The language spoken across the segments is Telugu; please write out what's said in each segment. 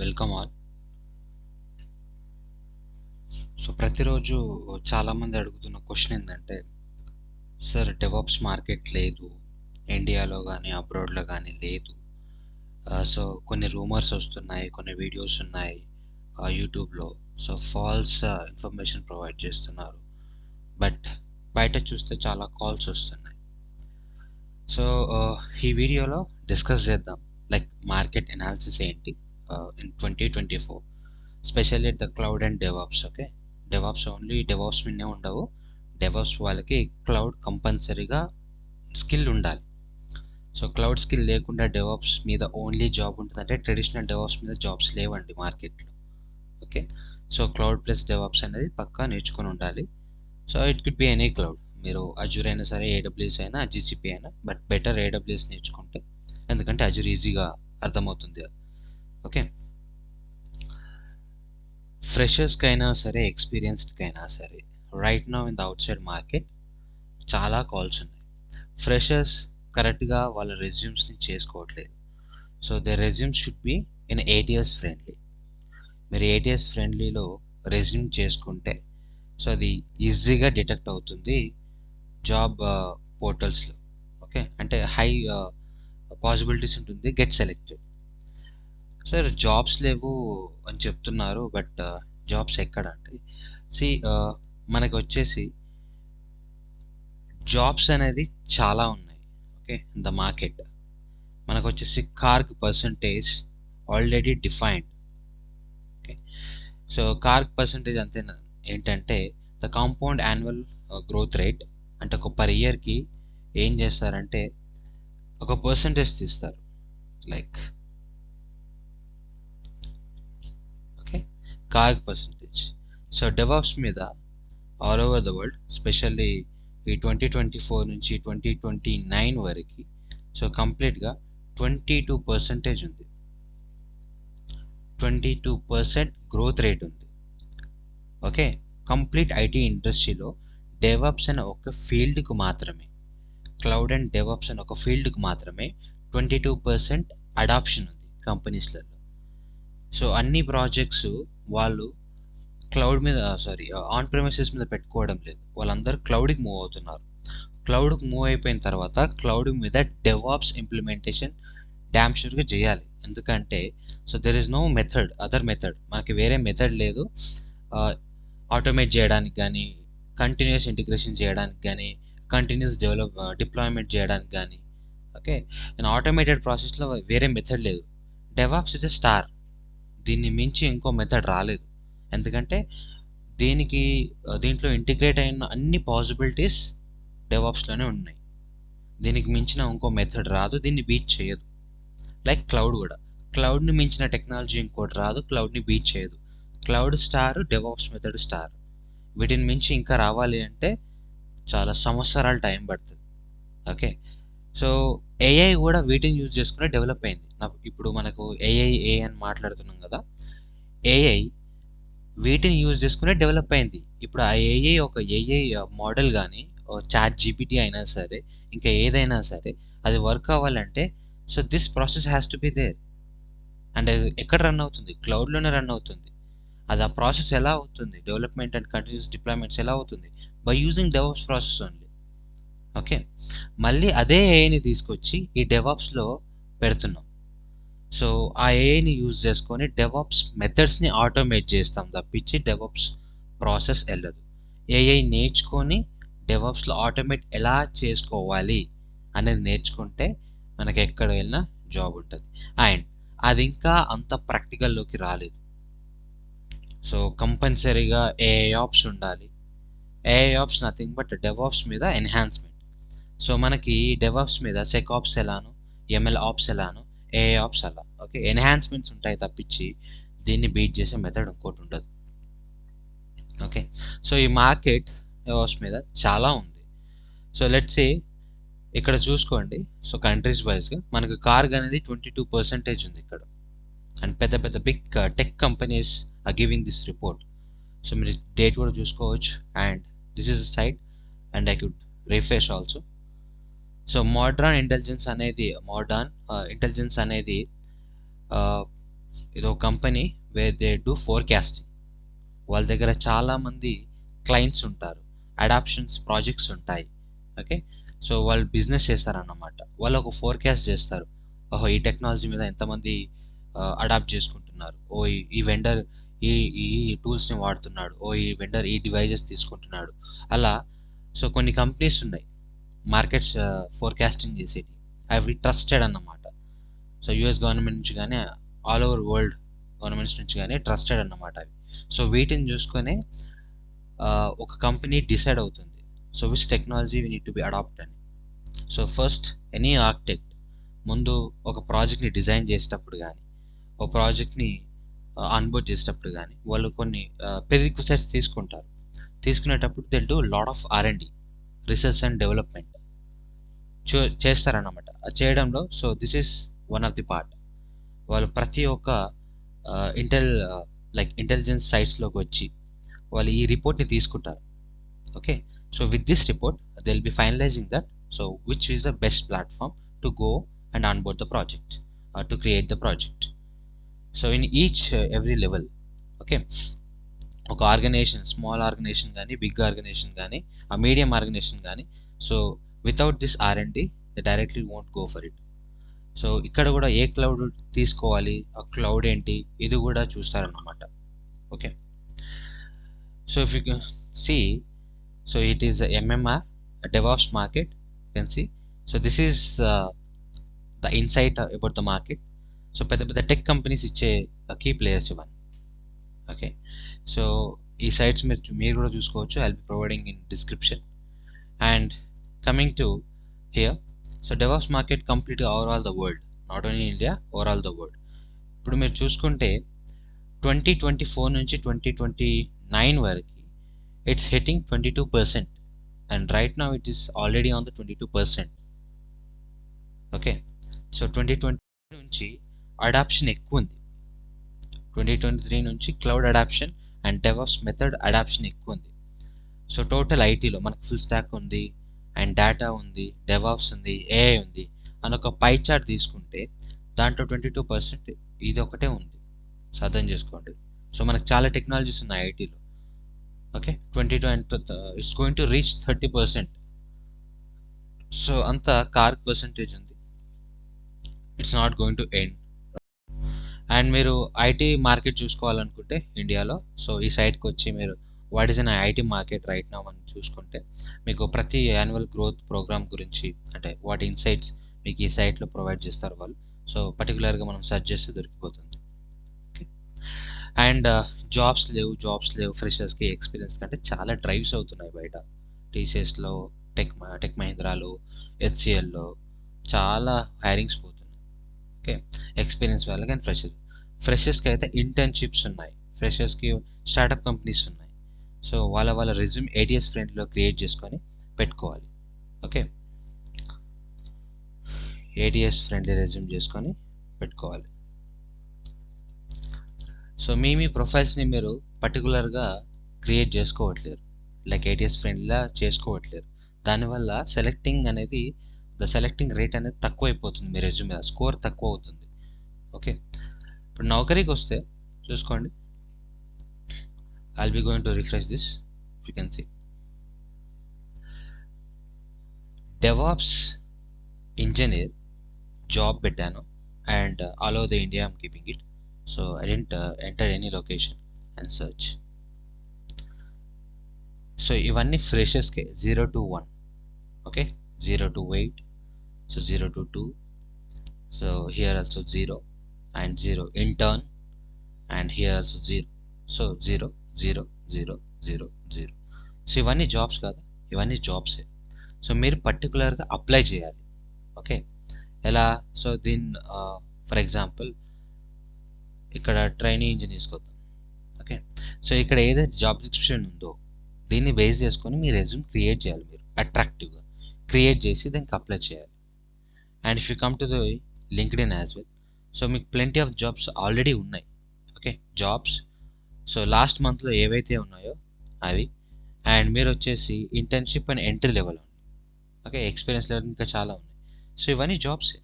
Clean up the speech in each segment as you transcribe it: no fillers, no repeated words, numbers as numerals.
Welcome all. సో ప్రతిరోజు చాలామంది అడుగుతున్న క్వశ్చన్ ఏంటంటే, సార్ డెవాప్స్ మార్కెట్ లేదు, ఇండియాలో కానీ అబ్రాడ్లో కానీ లేదు. సో కొన్ని రూమర్స్ వస్తున్నాయి, కొన్ని వీడియోస్ ఉన్నాయి యూట్యూబ్లో. సో ఫాల్స్ ఇన్ఫర్మేషన్ ప్రొవైడ్ చేస్తున్నారు, బట్ బయట చూస్తే చాలా కాల్స్ వస్తున్నాయి. సో ఈ వీడియోలో డిస్కస్ చేద్దాం, లైక్ మార్కెట్ అనాలిసిస్ ఏంటి in 2024, specially the cloud and DevOps. Okay, DevOps only DevOps మీదే ఉండవు, డెవాప్స్ వాళ్ళకి క్లౌడ్ కంపల్సరీగా స్కిల్ ఉండాలి. సో క్లౌడ్ స్కిల్ లేకుండా డెవాప్స్ మీద ఓన్లీ జాబ్ ఉంటుందంటే ట్రెడిషనల్ డెవాప్స్ మీద జాబ్స్ లేవండి మార్కెట్లో. Okay, so cloud plus DevOps అనేది పక్కా నేర్చుకొని ఉండాలి. So it could be any cloud, మీరు అజూర్ అయినా సరే, ఏడబ్ల్యూఎస్ అయినా, జీసీపీ అయినా, బట్ బెటర్ ఏడబ్ల్యూఎస్ నేర్చుకుంటే, ఎందుకంటే అజూర్ ఈజీగా అర్థమవుతుంది. ఓకే, ఫ్రెషర్స్కి అయినా సరే, ఎక్స్పీరియన్స్డ్కి అయినా సరే, right now in the out side market చాలా కాల్స్ ఉన్నాయి. ఫ్రెషర్స్ కరెక్ట్గా వాళ్ళ రెజ్యూమ్స్ని చేసుకోవట్లేదు. So the resumes should be in ATS friendly. మీరు ఏటీఎస్ ఫ్రెండ్లీలో రెజ్యూమ్ చేసుకుంటే సో అది ఈజీగా డిటెక్ట్ అవుతుంది జాబ్ పోర్టల్స్లో. ఓకే, అంటే హై పాసిబిలిటీస్ ఉంటుంది గెట్ సెలెక్టెడ్. సార్ జాబ్స్ లేవు అని చెప్తున్నారు, బట్ జాబ్స్ ఎక్కడ అంటే, సి మనకు వచ్చేసి జాబ్స్ అనేది చాలా ఉన్నాయి. ఓకే, ద మార్కెట్ మనకు వచ్చేసి cork percentage already defined. Okay, so cork percentage అంతే ఏంటంటే the compound annual growth rate, అంటే ఒక పర్ ఇయర్కి ఏం చేస్తారంటే ఒక పర్సంటేజ్ తీస్తారు, like okay cork percentage. So DevOps మీద all over the world, specially ఈ 2024 నుంచి 2029 వరకు, సో కంప్లీట్గా 22% ఉంది, 22% గ్రోత్ రేట్ ఉంది. ఓకే, కంప్లీట్ ఐటీ ఇండస్ట్రీలో డెవాప్స్ అనే ఒక ఫీల్డ్కి మాత్రమే, క్లౌడ్ అండ్ డెవాప్స్ అనే ఒక ఫీల్డ్కి మాత్రమే 22% అడాప్షన్ ఉంది కంపెనీస్లలో. సో అన్ని ప్రాజెక్ట్స్ వాళ్ళు క్లౌడ్ మీద ఆన్ ప్రెమిసెస్ మీద పెట్టుకోవడం లేదు, వాళ్ళందరూ క్లౌడ్కి మూవ్ అవుతున్నారు. క్లౌడ్కి మూవ్ అయిపోయిన తర్వాత క్లౌడ్ మీద డెవాప్స్ ఇంప్లిమెంటేషన్ డ్యామ్ షూర్గా చేయాలి. ఎందుకంటే so there is no method, other method, మనకి వేరే మెథడ్ లేదు ఆటోమేట్ చేయడానికి కానీ, కంటిన్యూస్ ఇంటిగ్రేషన్ చేయడానికి కానీ, కంటిన్యూస్ డిప్లాయ్మెంట్ చేయడానికి కానీ. ఓకే, నేను ఆటోమేటెడ్ ప్రాసెస్లో వేరే మెథడ్ లేదు. డెవాప్స్ ఇస్ ఎ స్టార్, దీన్ని మించి ఇంకో మెథడ్ రాలేదు. ఎందుకంటే దీంట్లో ఇంటిగ్రేట్ అయిన అన్ని పాసిబిలిటీస్ డెవాప్స్లోనే ఉన్నాయి. దీనికి మించిన ఇంకో మెథడ్ రాదు, దీన్ని బీట్ చేయదు. లైక్ క్లౌడ్ కూడా, క్లౌడ్ని మించిన టెక్నాలజీ ఇంకోటి రాదు, క్లౌడ్ని బీట్ చేయదు. Cloud star, DevOps method star, వీటిని మించి ఇంకా రావాలి అంటే చాలా సంవత్సరాలు టైం పడుతుంది. ఓకే, సో ఏఐ కూడా వీటిని యూజ్ చేసుకుని డెవలప్ అయింది. ఇప్పుడు మనకు ఏఐ అని మాట్లాడుతున్నాం కదా, ఏఐ వీటిని యూజ్ చేసుకునే డెవలప్ అయింది. ఇప్పుడు ఆ ఏఐ ఒక ఏఐ మోడల్ కానీ, చాట్ జీపీటీ అయినా సరే, ఇంకా ఏదైనా సరే, అది వర్క్ అవ్వాలంటే so this process has to be there. And అది ఎక్కడ రన్ అవుతుంది? క్లౌడ్లోనే రన్ అవుతుంది. అది ఆ ప్రాసెస్ ఎలా అవుతుంది, డెవలప్మెంట్ అండ్ కంటిన్యూస్ డిప్లాయ్మెంట్స్ ఎలా అవుతుంది? By using DevOps process only. Okay, మళ్ళీ అదే ఏఐని తీసుకొచ్చి ఈ డెవాప్స్లో పెడుతున్నాం. సో ఆ ఏఐని యూజ్ చేసుకొని డెవాప్స్ మెథడ్స్ని ఆటోమేట్ చేస్తాం తప్పించి డెవాప్స్ ప్రాసెస్ వెళ్ళదు. ఏఐ నేర్చుకొని డెవాప్స్లో ఆటోమేట్ ఎలా చేసుకోవాలి అనేది నేర్చుకుంటే మనకి ఎక్కడ వెళ్ళినా జాబ్ ఉంటుంది. అండ్ అది ఇంకా అంత ప్రాక్టికల్లోకి రాలేదు. సో కంపల్సరీగా ఏఐ ఆప్స్ ఉండాలి. AI ops nothing but DevOps మీద ఎన్హాన్స్మెంట్. సో మనకి డెవాప్స్ మీద సెక్ ఆప్స్ ఎలాను, ఎంఎల్ ఆప్స్ ఎలాను, ఏఐ ఆప్స్ అలా. ఓకే, ఎన్హాన్స్మెంట్స్ ఉంటాయి తప్పించి దీన్ని బీట్ చేసే మెథడ్ ఇంకోటి ఉండదు. ఓకే, సో ఈ మార్కెట్ డెవాప్స్ మీద చాలా ఉంది. సో లెట్స్ సే ఇక్కడ చూసుకోండి, సో కంట్రీస్ వైజ్గా మనకు కార్గ్ అనేది 22% ఉంది ఇక్కడ. అండ్ పెద్ద పెద్ద big tech companies are giving this report. So మీరు డేట్ కూడా చూసుకోవచ్చు. And this is site and I could refresh also. So modern intelligence అనేది ఇది ఒక company where they do forecasting. వాళ్ళ దగ్గర చాలామంది క్లయింట్స్ ఉంటారు, అడాప్షన్స్ ప్రాజెక్ట్స్ ఉంటాయి. ఓకే, సో వాళ్ళు బిజినెస్ చేస్తారన్నమాట. వాళ్ళు ఒక ఫోర్కాస్ట్ చేస్తారు. ఓహో, ఈ టెక్నాలజీ మీద ఎంతమంది అడాప్ట్ చేసుకుంటున్నారు, ఓ ఈ వెండర్ ఈ ఈ టూల్స్ని వాడుతున్నాడు, ఓ ఈ వెండర్ ఈ డివైజెస్ తీసుకుంటున్నాడు. అలా సో కొన్ని కంపెనీస్ ఉన్నాయి మార్కెట్స్ ఫోర్కాస్టింగ్ చేసేటి, అవి ట్రస్టెడ్ అన్నమాట. సో యుఎస్ గవర్నమెంట్ నుంచి కానీ ఆల్ ఓవర్ వరల్డ్ గవర్నమెంట్స్ నుంచి కానీ ట్రస్టెడ్ అన్నమాట అవి. సో వీటిని చూసుకొని ఒక కంపెనీ డిసైడ్ అవుతుంది so which technology we need to be adapt అని. సో ఫస్ట్ ఎనీ ఆర్కిటెక్ట్ ముందు ఒక ప్రాజెక్ట్ని డిజైన్ చేసేటప్పుడు కానీ ఒక ప్రాజెక్ట్ని ఆన్బోర్డ్ చేసేటప్పుడు కానీ వాళ్ళు కొన్ని ప్రిరిక్విజిట్స్ తీసుకుంటారు. తీసుకునేటప్పుడు they do lot of R&D, research and development చేస్తారన్నమాట. అది చేయడంలో so this is one of the part. వాళ్ళు ప్రతి ఒక్క ఇంటెలిజెన్స్ సైట్స్లోకి వచ్చి వాళ్ళు ఈ రిపోర్ట్ని తీసుకుంటారు. Okay, so with this report they will be finalising that so which is the best platform to go and onboard the project to create the project. So in each every level, okay, ఒక ఆర్గనైజేషన్, స్మాల్ ఆర్గనైజేషన్ కానీ బిగ్ ఆర్గనైజేషన్ కానీ ఆ మీడియం ఆర్గనైజేషన్ కానీ, so without this R&D they directly won't go for it. So ఇక్కడ కూడా ఏ క్లౌడ్ తీసుకోవాలి, ఆ క్లౌడ్ ఏంటి, ఇది కూడా చూస్తారన్నమాట. Okay, so if you see, so it is MMR, DevOps market, you can see. So this is the insight about the market. So పెద్ద పెద్ద టెక్ కంపెనీస్ ఇచ్చే కీ ప్లేయర్స్ ఇవన్నీ. ఓకే, సో ఈ సైట్స్ మీరు కూడా చూసుకోవచ్చు. I will be providing in description. And coming to here, so DevOps market కంప్లీట్గా overall the world, not only India, overall the world. ఇప్పుడు మీరు చూసుకుంటే 2024 నుంచి 2029 వరకు it's hitting 22%, and right now it is already on the 22%. Okay, so 2020 నుంచి అడాప్షన్ ఎక్కువ ఉంది. 2023 నుంచి cloud adoption and DevOps method adoption ఎక్కువ ఉంది. సో టోటల్ ఐటీలో మనకు ఫుల్ స్టాక్ ఉంది, అండ్ డేటా ఉంది, DevOps ఉంది, AI ఉంది అని ఒక పై చార్ట్ తీసుకుంటే దాంట్లో 22% ఇది ఒకటే ఉంది. సో అర్థం చేసుకోండి. సో మనకు చాలా టెక్నాలజీస్ ఉన్నాయి ఐటీలో. Okay, 22 and it's going to reach 30%. So అంత కార్క్ పర్సంటేజ్ ఉంది. It's not going to end. And మీరు ఐటీ మార్కెట్ చూసుకోవాలనుకుంటే ఇండియాలో, సో ఈ సైట్కి వచ్చి మీరు what is an IT market right now అని చూసుకుంటే మీకు ప్రతి యాన్యువల్ గ్రోత్ ప్రోగ్రామ్ గురించి, అంటే వాటి ఇన్సైట్స్ మీకు ఈ సైట్లో ప్రొవైడ్ చేస్తారు వాళ్ళు. సో పర్టికులర్గా మనం సెర్చ్ చేస్తే దొరికిపోతుంది. ఓకే, అండ్ జాబ్స్ లేవు ఫ్రెషర్స్కి, ఎక్స్పీరియన్స్ కంటే చాలా డ్రైవ్స్ అవుతున్నాయి బయట. టీసీఎస్లో, టెక్ మహీంద్రాలో, HCLలో చాలా హైరింగ్స్ పోతున్నాయి. ఓకే, ఎక్స్పీరియన్స్ వాళ్ళకి అండ్ ఫ్రెషర్స్కి అయితే ఇంటర్న్షిప్స్ ఉన్నాయి, ఫ్రెషర్స్కి స్టార్టప్ కంపెనీస్ ఉన్నాయి. సో వాళ్ళ రెజ్యూమ్ ATS ఫ్రెండ్లో క్రియేట్ చేసుకొని పెట్టుకోవాలి. ఓకే, ATS ఫ్రెండ్లీ రెజ్యూమ్ చేసుకొని పెట్టుకోవాలి. సో మీ ప్రొఫైల్స్ని మీరు పర్టికులర్గా క్రియేట్ చేసుకోవట్లేరు, లైక్ ATS ఫ్రెండ్లా చేసుకోవట్లేరు. దానివల్ల ద సెలెక్టింగ్ రేట్ అనేది తక్కువ అయిపోతుంది, మీ రెజ్యూమ్ స్కోర్ తక్కువ అవుతుంది. ఓకే, ఇప్పుడు నౌకరీకి వస్తే చూసుకోండి. I will be going to refresh this. You can see DevOps engineer job పెట్టాను, and all over the India I'm keeping it. So I didn't enter any location and search. So ఇవన్నీ ఫ్రెషర్స్కే 0 to 1. Okay, 0 to 8, so 0 to 2, so here also 0 and 0 intern, and here also 0, so 0 0 0 0 0. So ఇవన్నీ జాబ్స్ కాదా, ఇవన్నీ జాబ్సే. సో మీరు పర్టికులర్గా అప్లై చేయాలి. ఓకే, ఎలా? సో ఫర్ ఎగ్జాంపుల్ ఇక్కడ ట్రైనింగ్ ఇంజనీర్స్కి వద్దాం. ఓకే, సో ఇక్కడ ఏదైతే జాబ్ డిస్క్రిప్షన్ ఉందో దీన్ని బేస్ చేసుకొని మీ రెజ్యూమ్ క్రియేట్ చేయాలి. మీరు అట్రాక్టివ్గా క్రియేట్ చేసి దానికి అప్లై చేయాలి. And if you come to the LinkedIn as well, so మీకు ప్లెంటీ ఆఫ్ జాబ్స్ ఆల్రెడీ ఉన్నాయి. ఓకే, జాబ్స్ సో లాస్ట్ మంత్లో ఏవైతే ఉన్నాయో అవి, అండ్ మీరు వచ్చేసి ఇంటర్న్షిప్ అండ్ ఎంట్రీ లెవెల్ ఉంది. ఓకే, ఎక్స్పీరియన్స్ లెవెల్ ఇంకా చాలా ఉన్నాయి. సో ఇవన్నీ జాబ్సే.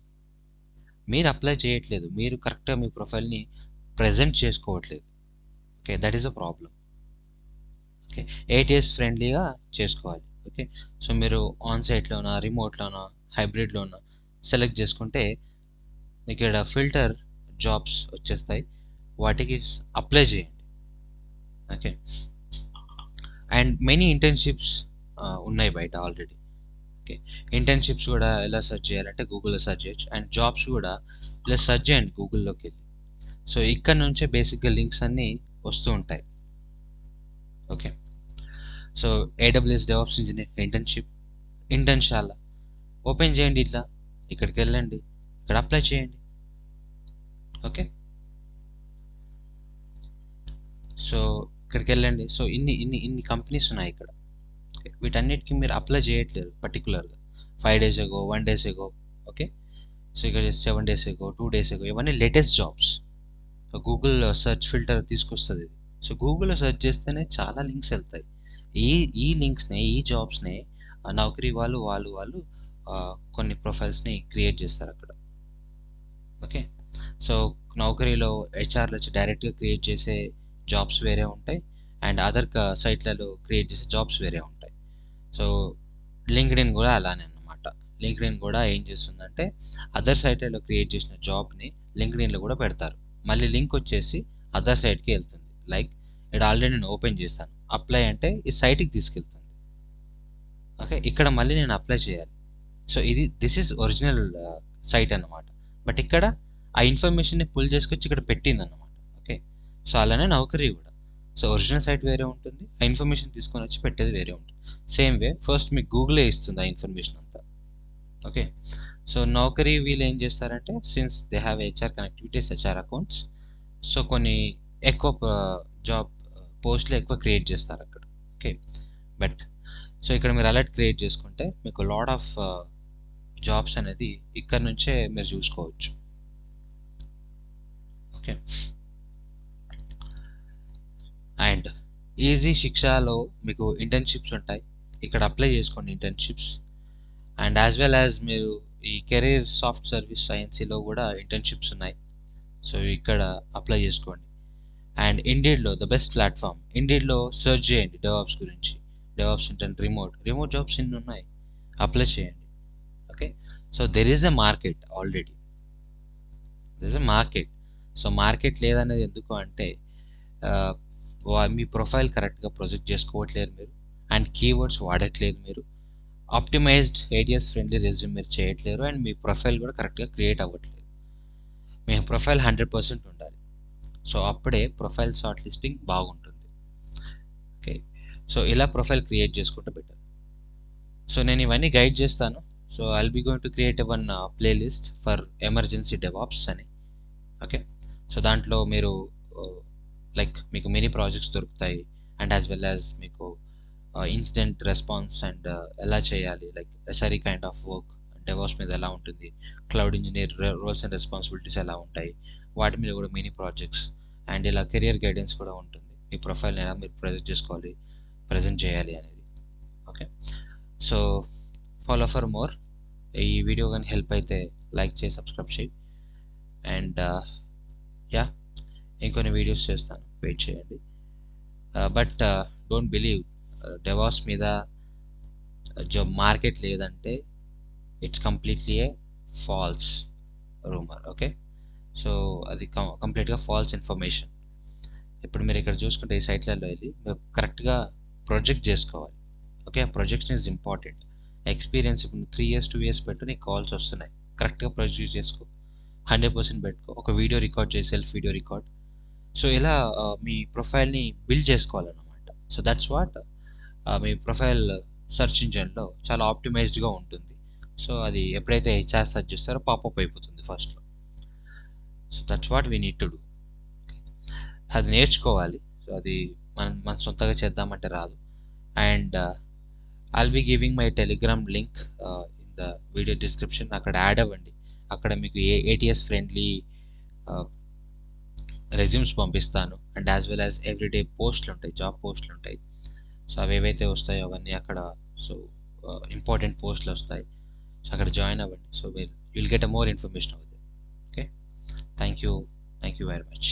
మీరు అప్లై చేయట్లేదు, మీరు కరెక్ట్గా మీ ప్రొఫైల్ని ప్రజెంట్ చేసుకోవట్లేదు. Okay, that is a problem. Okay, ATS ఫ్రెండ్లీగా చేసుకోవాలి. ఓకే, సో మీరు ఆన్ సైట్లోనా, రిమోట్లోనా, హైబ్రిడ్లోనా సెలెక్ట్ చేసుకుంటే ఇక్కడ ఫిల్టర్ జాబ్స్ వచ్చేస్తాయి, వాటికి అప్లై చేయండి. ఓకే, అండ్ మెనీ ఇంటర్న్షిప్స్ ఉన్నాయి బయట ఆల్రెడీ. ఓకే, ఇంటర్న్షిప్స్ కూడా ఎలా సెర్చ్ చేయాలంటే గూగుల్లో సెర్చ్ చేయొచ్చు, అండ్ జాబ్స్ కూడా ఇలా సెర్చ్ చేయండి గూగుల్లోకి వెళ్ళి. సో ఇక్కడ నుంచే బేసిక్గా లింక్స్ అన్నీ వస్తూ ఉంటాయి. Okay, so AWS DevOps engineer Internshala open చేయండి, ఇట్లా ఇక్కడికి వెళ్ళండి, ఇక్కడ అప్లై చేయండి. ఓకే, సో ఇక్కడికి వెళ్ళండి. సో ఇన్ని కంపెనీస్ ఉన్నాయి ఇక్కడ. ఓకే, వీటన్నిటికీ మీరు అప్లై చేయట్లేదు పర్టికులర్గా 5 days ago, 1 days ago. Okay, so ఇక్కడ 7 days ago, 2 days ago, ఇవన్నీ latest jobs. Google search filter తీసుకొస్తుంది ఇది. సో గూగుల్లో సెర్చ్ చేస్తేనే చాలా లింక్స్ వెళ్తాయి. ఈ లింక్స్ని, ఈ జాబ్స్ని నౌకరీ వాళ్ళు కొన్ని ప్రొఫైల్స్ని క్రియేట్ చేస్తారు అక్కడ. ఓకే, సో నౌకరీలో హెచ్ఆర్లు వచ్చి డైరెక్ట్గా క్రియేట్ చేసే జాబ్స్ వేరే ఉంటాయి, అండ్ అదర్ సైట్లలో క్రియేట్ చేసే జాబ్స్ వేరే ఉంటాయి. సో లింక్డ్ఇన్ కూడా అలానే అన్నమాట. లింక్డ్ఇన్ కూడా ఏం చేస్తుందంటే అదర్ సైట్లలో క్రియేట్ చేసిన జాబ్ని లింక్డ్ఇన్లో కూడా పెడతారు. మళ్ళీ లింక్ వచ్చేసి అదర్ సైట్కి వెళ్తుంది. లైక్ ఇక్కడ ఆల్రెడీ నేను ఓపెన్ చేస్తాను, అప్లై అంటే ఈ సైట్కి తీసుకెళ్తుంది. ఓకే, ఇక్కడ మళ్ళీ నేను అప్లై చేయాలి. So this is original site అన్నమాట. బట్ ఇక్కడ ఆ ఇన్ఫర్మేషన్ని పుల్ చేసుకొచ్చి ఇక్కడ పెట్టింది అన్నమాట. ఓకే, సో అలానే నౌకరీ కూడా. సో ఒరిజినల్ సైట్ వేరే ఉంటుంది, ఆ ఇన్ఫర్మేషన్ తీసుకొని వచ్చి పెట్టేది వేరే ఉంటుంది. సేమ్ వే ఫస్ట్ మీకు గూగులే ఇస్తుంది ఆ ఇన్ఫర్మేషన్ అంతా. ఓకే, సో నౌకరీ వీళ్ళు ఏం చేస్తారంటే since they have HR connectivities, HR accounts, so కొన్ని ఎక్కువ జాబ్ పోస్ట్లు ఎక్కువ క్రియేట్ చేస్తారు అక్కడ. ఓకే, బట్ సో ఇక్కడ మీరు అలర్ట్ క్రియేట్ చేసుకుంటే మీకు లాట్ ఆఫ్ జాబ్స్ అనేది ఇక్కడ నుంచే మీరు చూసుకోవచ్చు. ఓకే, అండ్ ఈజీ శిక్షలో మీకు ఇంటర్న్షిప్స్ ఉంటాయి, ఇక్కడ అప్లై చేసుకోండి internships. And as well as మీరు ఈ కెరీర్ సాఫ్ట్ సర్వీస్ సైన్స్లో కూడా ఇంటర్న్షిప్స్ ఉన్నాయి, సో ఇక్కడ అప్లై చేసుకోండి. అండ్ ఇండీడ్లో ద బెస్ట్ ప్లాట్ఫామ్, ఇండీడ్లో సెర్చ్ చేయండి డెవాప్స్ గురించి, డెవాప్స్ ఇంటర్న్ రిమోట్ జాబ్స్ ఇన్ని ఉన్నాయి, అప్లై చేయండి. Okay, so there is a market already, there is a market. So market లేదనేది ఎందుకు అంటే మీ ప్రొఫైల్ కరెక్ట్గా ప్రొజెక్ట్ చేసుకోవట్లేదు మీరు, అండ్ కీవర్డ్స్ వాడట్లేదు మీరు, ఆప్టిమైజ్డ్ ఏటీఎస్ ఫ్రెండ్లీ రెజ్యూమ్ మీరు చేయట్లేరు, అండ్ మీ ప్రొఫైల్ కూడా కరెక్ట్గా క్రియేట్ అవ్వట్లేదు. మీ ప్రొఫైల్ 100% ఉండాలి. సో అప్పుడే ప్రొఫైల్ షార్ట్ లిస్టింగ్ బాగుంటుంది. ఓకే, సో ఇలా ప్రొఫైల్ క్రియేట్ చేసుకుంటే బెటర్. సో నేను ఇవన్నీ గైడ్ చేస్తాను. So I'll be going to create one playlist for emergency DevOps అని. ఓకే, సో దాంట్లో మీరు లైక్ మీకు మినీ ప్రాజెక్ట్స్ దొరుకుతాయి, అండ్ యాజ్ వెల్ యాజ్ మీకు ఇన్సిడెంట్ రెస్పాన్స్ అండ్ ఎలా చేయాలి, like SRE kind of work DevOps మీద ఎలా ఉంటుంది, cloud engineer roles and responsibilities ఎలా ఉంటాయి, వాటి మీద కూడా మినీ ప్రాజెక్ట్స్, అండ్ ఇలా కెరియర్ గైడెన్స్ కూడా ఉంటుంది. మీ ప్రొఫైల్ని ఎలా మీరు ప్రజెంట్ చేయాలి అనేది. Okay, so follow for more. ఈ వీడియో కానీ హెల్ప్ అయితే లైక్ చేసి సబ్స్క్రైబ్ చేయి, అండ్ యా ఇంకొన్ని వీడియోస్ చేస్తాను, వెయిట్ చేయండి. బట్ డోంట్ బిలీవ్ డెవాప్స్ మీద జాబ్ మార్కెట్ లేదంటే it's completely A falls rumour. Okay, so అది కంప్లీట్గా ఫాల్స్ ఇన్ఫర్మేషన్. ఇప్పుడు మీరు ఇక్కడ చూసుకుంటే ఈ సైట్లలో వెళ్ళి మీరు కరెక్ట్గా ప్రొజెక్ట్ చేసుకోవాలి. Okay, projection is important. Experience ఇప్పుడు 3 years 2 years పెట్టు, నీకు కాల్స్ వస్తున్నాయి, కరెక్ట్గా ప్రొజెక్ట్ చేసుకో, 100% పెట్టుకో, ఒక వీడియో రికార్డ్ చేసి సెల్ఫ్ వీడియో రికార్డ్. సో ఇలా మీ ప్రొఫైల్ని బిల్డ్ చేసుకోవాలన్నమాట. సో దట్స్ వాట్ మీ ప్రొఫైల్ సెర్చ్ ఇంజన్లో చాలా ఆప్టిమైజ్డ్గా ఉంటుంది. సో అది ఎప్పుడైతే హెచ్ఆర్ సెర్చ్ చేస్తారో పాపప్ అయిపోతుంది ఫస్ట్లో. So that's what we need to do. అది నేర్చుకోవాలి. సో అది మన సొంతగా చేద్దామంటే రాదు. And I'll be giving my Telegram link in the video description, అక్కడ యాడ్ అవ్వండి. అక్కడ మీకు ఏటీఎస్ ఫ్రెండ్లీ రెజ్యూమ్స్ పంపిస్తాను, and as well as everyday పోస్ట్లు ఉంటాయి, జాబ్ పోస్ట్లు ఉంటాయి. సో అవి ఏవైతే వస్తాయో అవన్నీ అక్కడ, సో ఇంపార్టెంట్ పోస్ట్లు వస్తాయి, సో అక్కడ జాయిన్ అవ్వండి. So will get a more information అవుతుంది. Okay, thank you very much.